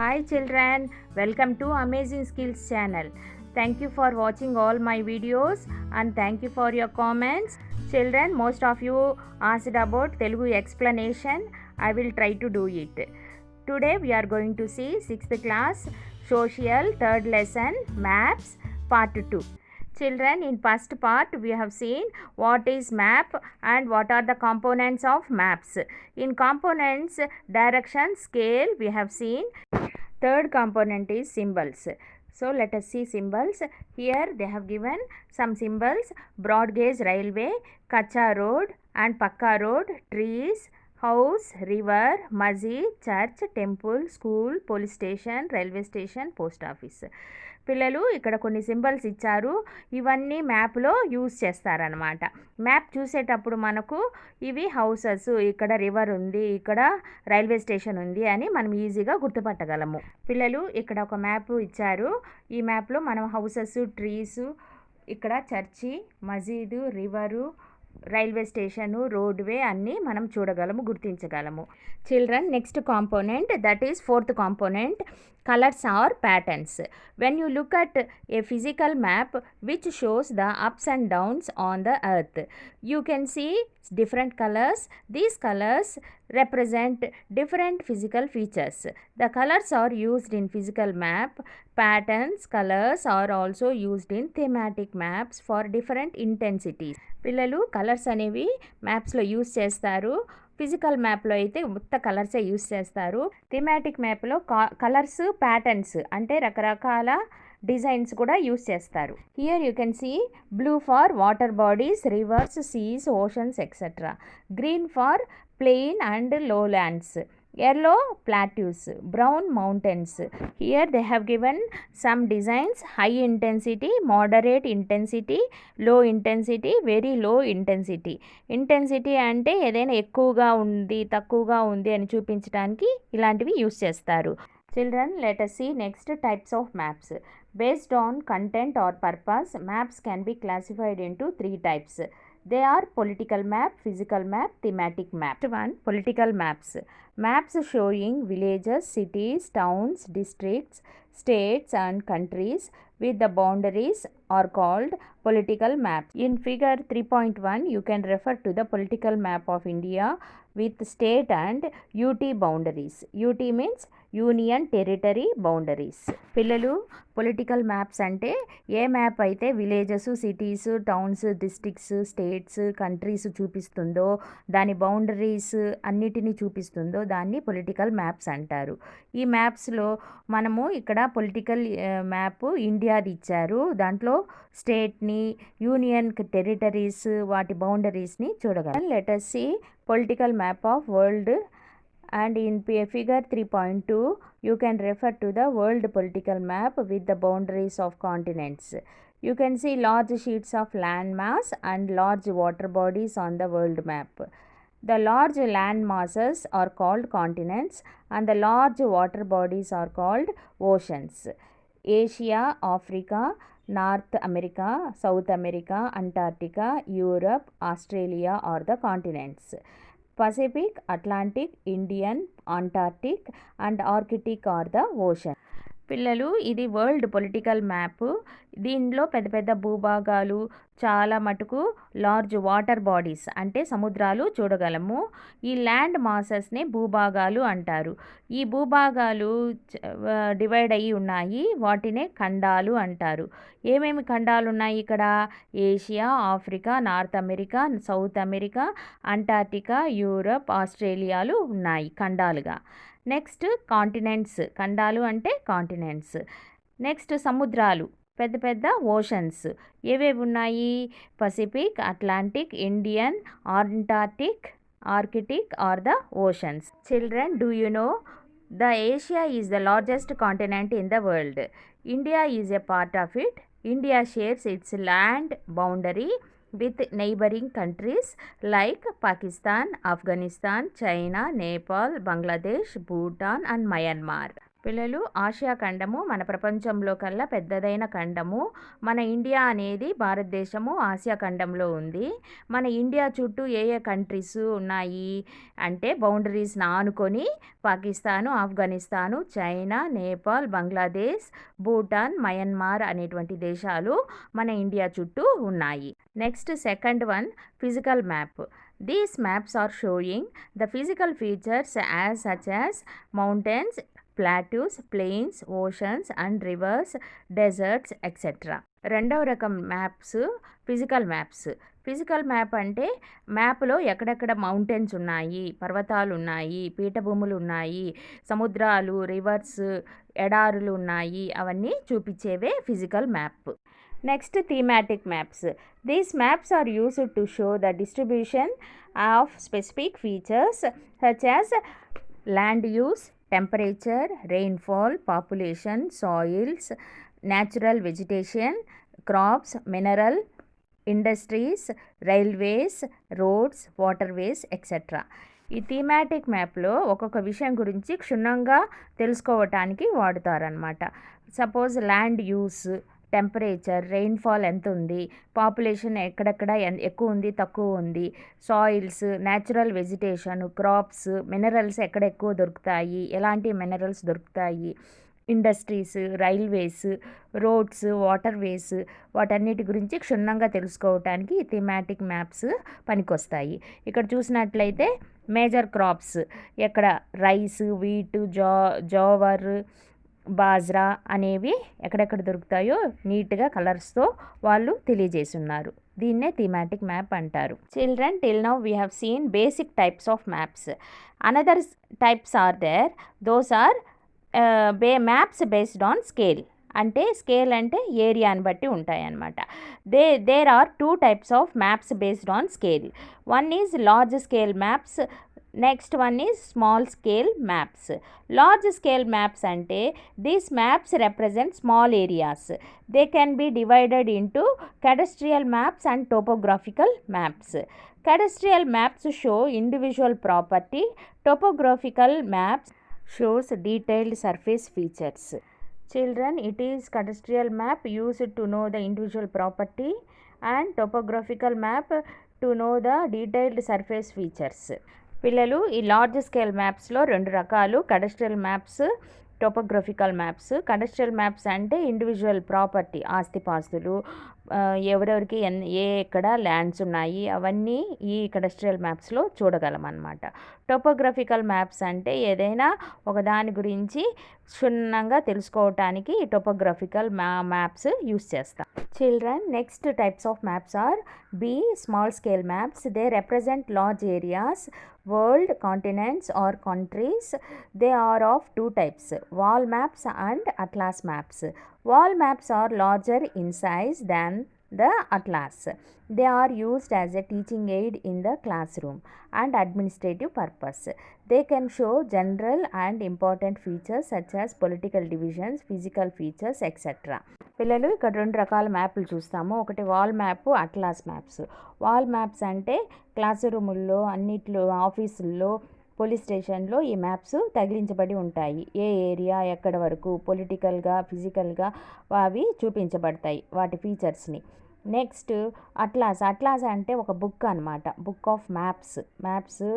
Hi children, welcome to Amazing Skills channel. Thank you for watching all my videos and thank you for your comments. Children, most of you asked about Telugu explanation. I will try to do it. Today we are going to see 6th class social 3rd lesson maps part 2. Children, in first part we have seen what is map and what are the components of maps. In components, direction, scale we have seen. Third component is symbols. So let us see symbols. Here they have given some symbols: broad gauge railway, kacha road and pakka road, trees, house, river, masjid, church, temple, school, police station, railway station, post office. పిల్లలు ఇక్కడ కొన్ని symbols ఇచ్చారు. ఇవన్నీ మ్యాప్లో use చేస్తారనమాట. Map చూసేటప్పుడు మనకు ఇవి హౌసెస్, ఇక్కడ రివర్ ఉంది, ఇక్కడ రైల్వే స్టేషన్ ఉంది అని మనం ఈజీగా గుర్తుపట్టగలము. పిల్లలు ఇక్కడ ఒక మ్యాప్ ఇచ్చారు. ఈ మ్యాప్లో మనం హౌసెస్, ట్రీస్, ఇక్కడ చర్చి, మసీదు, రివరు, రైల్వే స్టేషను, రోడ్వే అన్నీ మనం చూడగలము, గుర్తించగలము. Children, next component, that is fourth component, colors or patterns. When you look at a physical map which shows the ups and downs on the earth, you can see different colors. These colors represent different physical features. The colors are used in physical map. Patterns, colors are also used in thematic maps for different intensities. పిల్లలు colours అనేవి మ్యాప్స్లో use చేస్తారు. Physical మ్యాప్లో అయితే మొత్తం కలర్సే use చేస్తారు. Thematic మ్యాప్లో colours, patterns అంటే రకరకాల డిజైన్స్ కూడా యూజ్ చేస్తారు. Here you can see blue for water bodies, rivers, seas, oceans etcetera. Green for plain and low lands. Yellow plateaus, brown mountains. Here they have given some designs: high intensity, moderate intensity, low intensity, very low intensity. Intensity అంటే ఏదైనా ఎక్కువగా ఉంది, తక్కువగా ఉంది అని చూపించడానికి ఇలాంటివి use చేస్తారు. Children, let us see next types of maps. Based on content or purpose, maps can be classified into 3 types. They are political map, physical map, thematic map. One, political maps. Maps showing villages, cities, towns, districts, states and countries with the boundaries are called political maps. In figure 3.1, you can refer to the political map of India with state and UT boundaries. UT means union territory boundaries. పిల్లలు, political maps అంటే ఏ map అయితే villages, cities, towns, districts, states, countries చూపిస్తుందో, దాని boundaries అన్నిటినీ చూపిస్తుందో దాన్ని political maps అంటారు. ఈ మ్యాప్స్లో మనము ఇక్కడ పొలిటికల్ మ్యాప్ ఇండియాది ఇచ్చారు. దాంట్లో స్టేట్ని, యూనియన్ టెరిటరీస్, వాటి బౌండరీస్ని చూడగలం. Let us see political map of world. And in figure 3.2, you can refer to the world political map with the boundaries of continents. You can see large sheets of land mass and large water bodies on the world map. The large land masses are called continents and the large water bodies are called oceans. Asia, Africa, North America, South America, Antarctica, Europe, Australia are the continents. Pacific, Atlantic, Indian, Antarctic and Arctic are the ocean. పిల్లలు, ఇది world political map. దీనిలో పెద్ద పెద్ద భూభాగాలు, చాలా మటుకు large water bodies అంటే సముద్రాలు చూడగలము. ఈ ల్యాండ్ మాసెస్ని భూభాగాలు అంటారు. ఈ భూభాగాలు డివైడ్ అయ్యి ఉన్నాయి, వాటినే ఖండాలు అంటారు. ఏమేమి ఖండాలు ఉన్నాయి ఇక్కడ? Asia, Africa, North America, South America, Antarctica, Europe, ఆస్ట్రేలియాలు ఉన్నాయి ఖండాలుగా. Next continents. ఖండాలు అంటే కాంటినెంట్స్. నెక్స్ట్ సముద్రాలు, పెద్ద పెద్ద ఓషన్స్. ఏవేవి ఉన్నాయి? Pacific, Atlantic, Indian, Antarctic, Arctic are the oceans. Children, do you know the Asia is the largest continent in the world. India is a part of it. India shares its land boundary with neighboring countries like Pakistan, Afghanistan, China, Nepal, Bangladesh, Bhutan and Myanmar. పిల్లలు, Asia ఖండము మన ప్రపంచంలో కల్లా పెద్దదైన ఖండము. మన India అనేది భారతదేశము ఆసియా ఖండంలో ఉంది. మన ఇండియా చుట్టూ ఏ ఏ కంట్రీస్ ఉన్నాయి అంటే బౌండరీస్ని ఆనుకొని పాకిస్తాను, ఆఫ్ఘనిస్తాను, చైనా, నేపాల్, బంగ్లాదేశ్, భూటాన్, మయన్మార్ అనేటువంటి దేశాలు మన ఇండియా చుట్టూ ఉన్నాయి. Next second one, physical map. These maps are showing the physical features as such as mountains, plateaus, plains, oceans and rivers, deserts, etc. రెండవ రకం maps physical maps. Physical map అంటే మ్యాప్లో ఎక్కడెక్కడ మౌంటైన్స్ ఉన్నాయి, పర్వతాలు ఉన్నాయి, పీఠభూములు ఉన్నాయి, సముద్రాలు, రివర్స్, ఎడారులు ఉన్నాయి, అవన్నీ చూపించేవే physical map. Next thematic maps. These maps are used to show the distribution of specific features such as land use, temperature, rainfall, population, soils, natural vegetation, crops, mineral, industries, railways, roads, waterways, etc. ఈ థీమాటిక్ మ్యాప్లో ఒక్కొక్క విషయం గురించి క్షుణ్ణంగా తెలుసుకోవటానికి వాడుతారనమాట. Suppose land use, temperature, rainfall ఎంత ఉంది, పాపులేషన్ ఎక్కడెక్కడ ఎక్కువ ఉంది, తక్కువ ఉంది, soils, natural vegetation, crops, minerals ఎక్కడ ఎక్కువ దొరుకుతాయి, ఎలాంటి మినరల్స్ దొరుకుతాయి, ఇండస్ట్రీస్, రైల్వేస్, రోడ్స్, వాటర్వేస్, వాటన్నిటి గురించి క్షుణ్ణంగా తెలుసుకోవటానికి ఈ థీమాటిక్ మ్యాప్స్ పనికొస్తాయి. ఇక్కడ చూసినట్లయితే మేజర్ క్రాప్స్ ఎక్కడ రైస్, వీట్, జోవర్, బాజ్రా అనేవి ఎక్కడెక్కడ దొరుకుతాయో నీట్గా కలర్స్తో వాళ్ళు తెలియజేస్తున్నారు. దీన్నే థీమాటిక్ మ్యాప్ అంటారు. Children, till now we have seen basic types of maps. Another types are there. Those are maps based on scale. అంటే స్కేల్ అంటే ఏరియాని బట్టి ఉంటాయి అన్నమాట. There are 2 types of maps based on scale. One is large scale maps, next one is small scale maps. Large scale maps అంటే these maps represent small areas. They can be divided into cadastral maps and topographical maps. Cadastral maps show individual property. Topographical maps shows detailed surface features. Children, it is cadastral map used to know the individual property and topographical map to know the detailed surface features. పిల్లలు, ఈ large scale మ్యాప్స్లో 2 రకాలు, cadastral maps, topographical maps. cadastral maps అంటే individual property, ఆస్తిపాస్తులు, ఎవరెవరికి ఎక్కడ lands ఉన్నాయి అవన్నీ ఈ cadastral మ్యాప్స్లో చూడగలం అన్నమాట. టోపోగ్రఫికల్ మ్యాప్స్ అంటే ఏదైనా ఒక దాని గురించి క్షుణ్ణంగా తెలుసుకోవటానికి ఈ టోపోగ్రఫికల్ మ్యాప్స్ యూస్ చేస్తాం. Children, next types of maps are B small scale maps. They represent large areas, world, continents or countries. They are of 2 types, wall maps and atlas maps. Wall maps are larger in size than the atlas. They are used as a teaching aid in the classroom and administrative purpose. They can show general and important features such as political divisions, physical features, etc. పిల్లలు, ఇక్కడ 2 రకాల మ్యాప్లు చూస్తాము. ఒకటి wall map, atlas maps. Wall maps అంటే class రూముల్లో, అన్నిట్లో, ఆఫీసుల్లో, police స్టేషన్లో ఈ మ్యాప్స్ తగిలించబడి ఉంటాయి. ఏ ఏరియా ఎక్కడ వరకు పొలిటికల్గా, ఫిజికల్గా అవి చూపించబడతాయి, వాటి ఫీచర్స్ని. Next atlas. అట్లాస్ అంటే ఒక బుక్ అనమాట, బుక్ ఆఫ్ మ్యాప్స్. మ్యాప్స్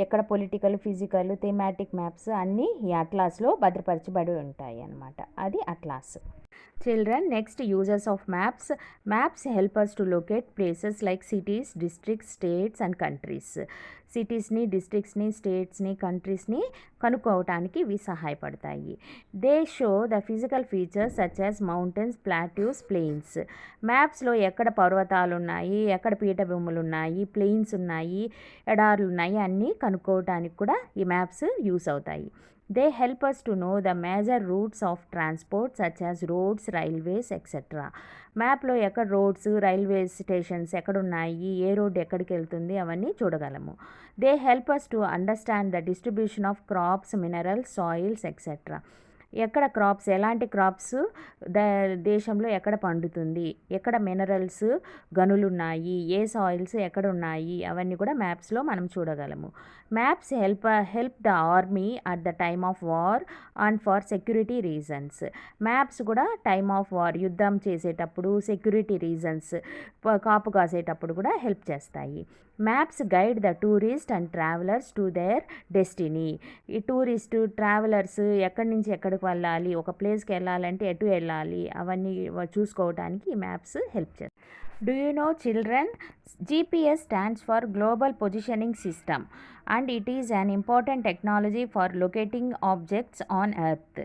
ఎక్కడ పొలిటికల్, ఫిజికల్, థీమాటిక్ మ్యాప్స్ అన్నీ ఈ అట్లాస్లో భద్రపరచబడి ఉంటాయి అన్నమాట. అది atlas. Children, next uses of maps. Maps help us to locate places like cities, districts, states and countries. సిటీస్ని, డిస్ట్రిక్ట్స్ని, స్టేట్స్ని, కంట్రీస్ని కనుక్కోవటానికి ఇవి సహాయపడతాయి. They show the physical features such as mountains, plateaus, plains. మ్యాప్స్లో ఎక్కడ పర్వతాలు ఉన్నాయి, ఎక్కడ పీఠభూములు ఉన్నాయి, ప్లెయిన్స్ ఉన్నాయి, ఎడారులు ఉన్నాయి అన్నీ కనుక్కోవటానికి కూడా ఈ మ్యాప్స్ యూస్ అవుతాయి. They help us to know the major routes of transport such as roads, railways, etc. మ్యాప్లో ఎక్కడ రోడ్స్, రైల్వే స్టేషన్స్ ఎక్కడున్నాయి, ఏ రోడ్ ఎక్కడికి వెళ్తుంది అవన్నీ చూడగలము. They help us to understand the distribution of crops, minerals, soils, etc. ఎక్కడ crops, ఎలాంటి crops దేశంలో ఎక్కడ పండుతుంది, ఎక్కడ మినరల్స్ గనులున్నాయి, ఏ సాయిల్స్ ఎక్కడ ఉన్నాయి, అవన్నీ కూడా మ్యాప్స్లో మనం చూడగలము. Maps help the army at the time of war and for security reasons. Maps కూడా టైమ్ ఆఫ్ వార్, యుద్ధం చేసేటప్పుడు, సెక్యూరిటీ రీజన్స్, కాపు కాసేటప్పుడు కూడా హెల్ప్ చేస్తాయి. Maps guide the tourist and travellers to their destiny. ఈ టూరిస్ట్, ట్రావెలర్స్ ఎక్కడి నుంచి ఎక్కడికి వెళ్ళాలి, ఒక ప్లేస్కి వెళ్ళాలంటే ఎటు వెళ్ళాలి, అవన్నీ చూసుకోవడానికి ఈ మ్యాప్స్ హెల్ప్ చేస్తాయి. Do you know, children? GPS stands for Global Positioning System and it is an important technology for locating objects on Earth.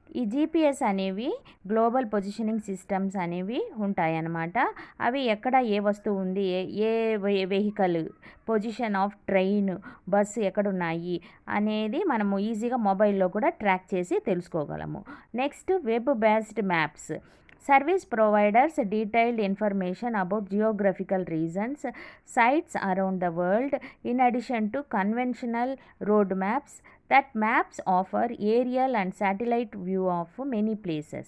ఈ జీపీఎస్ అనేవి గ్లోబల్ పొజిషనింగ్ సిస్టమ్స్ అనేవి ఉంటాయన్నమాట. అవి ఎక్కడ ఏ వస్తువు ఉంది, ఏ vehicle, position of train, bus ఎక్కడున్నాయి అనేది మనము ఈజీగా మొబైల్లో కూడా ట్రాక్ చేసి తెలుసుకోగలము. Next, web based maps. Service providers detailed information about geographical regions, sites around the world, in addition to conventional road maps. That maps offer aerial and satellite view of many places.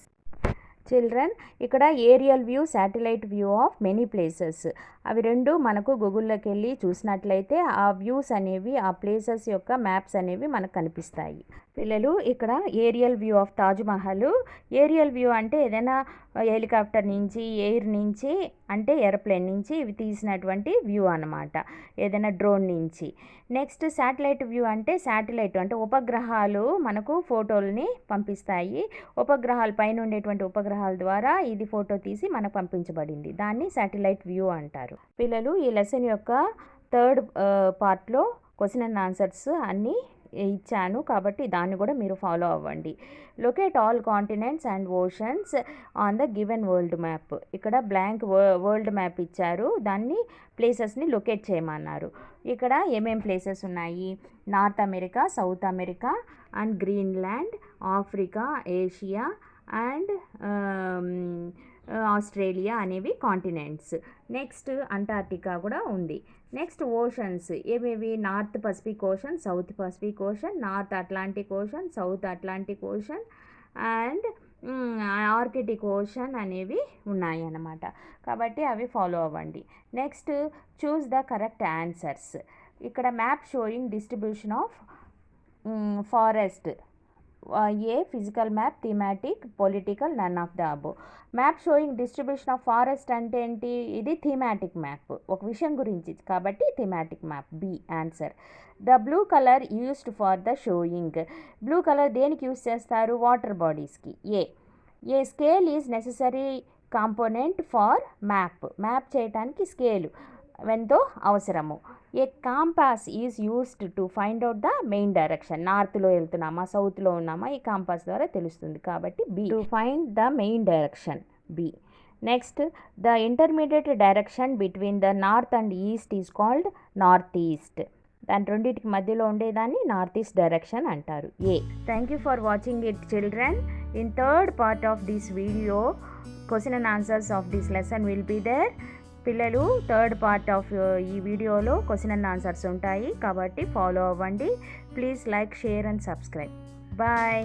Children, ఇక్కడ aerial view, satellite view of many places, అవి రెండు మనకు గూగుల్లోకి వెళ్ళి చూసినట్లయితే ఆ views అనేవి, ఆ places యొక్క మ్యాప్స్ అనేవి మనకు కనిపిస్తాయి. పిల్లలు, ఇక్కడ aerial view of Taj Mahal. Aerial view అంటే ఏదైనా హెలికాప్టర్ నుంచి, ఎయిర్ నుంచి, అంటే ఏరోప్లేన్ నుంచి ఇవి తీసినటువంటి వ్యూ అన్నమాట, ఏదైనా డ్రోన్ నుంచి. నెక్స్ట్, శాటిలైట్ వ్యూ అంటే శాటిలైట్ అంటే ఉపగ్రహాలు మనకు ఫోటోల్ని పంపిస్తాయి. ఉపగ్రహాల పైన ఉండేటువంటి ఉపగ్రహాల ద్వారా ఇది ఫోటో తీసి మనకు పంపించబడింది, దాన్ని శాటిలైట్ వ్యూ అంటారు. పిల్లలు, ఈ లెసన్ యొక్క థర్డ్ పార్ట్లో క్వశ్చన్ అండ్ ఆన్సర్స్ అన్నీ ఇచ్చాను కాబట్టి దాన్ని కూడా మీరు ఫాలో అవ్వండి. Locate all continents and oceans on the given world map. ఇక్కడ బ్లాంక్ వరల్డ్ మ్యాప్ ఇచ్చారు, దాన్ని ప్లేసెస్ని లొకేట్ చేయమన్నారు. ఇక్కడ ఏమేం ప్లేసెస్ ఉన్నాయి? North America, South America and Greenland, Africa, Asia and Australia అనేవి కాంటినెంట్స్. నెక్స్ట్, అంటార్టికా కూడా ఉంది. నెక్స్ట్, ఓషన్స్ ఏమేవి? North Pacific Ocean, South Pacific Ocean, North Atlantic Ocean, South Atlantic Ocean and Arctic Ocean అనేవి ఉన్నాయి అన్నమాట. కాబట్టి అవి ఫాలో అవ్వండి. Next, choose the correct answers. ఇక్కడ map showing distribution of forest. A physical map, thematic, political, none of the above. Map showing distribution of forest అంటే ఏంటి? ఇది థీమాటిక్ మ్యాప్, ఒక విషయం గురించి, కాబట్టి thematic map, B answer. The blue colour used for the showing. Blue colour దేనికి use చేస్తారు? Water బాడీస్కి. A scale is necessary component for map. Map చేయడానికి స్కేలు ఎంతో అవసరము. A compass is used to find out the main direction. నార్త్లో వెళ్తున్నామా, సౌత్లో ఉన్నామా, ఈ కాంపాస్ ద్వారా తెలుస్తుంది, కాబట్టి B. To find the main direction, B. Next, the intermediate direction between the north and east is called north east. దాని రెండింటికి మధ్యలో ఉండేదాన్ని నార్త్ ఈస్ట్ డైరెక్షన్ అంటారు, A. Thank you for watching it children. In third part of this video, question and answers of this lesson will be there. పిల్లలు, third part of ఈ వీడియోలో question and answers ఉంటాయి, కాబట్టి follow అవ్వండి. Please like, share and subscribe. Bye.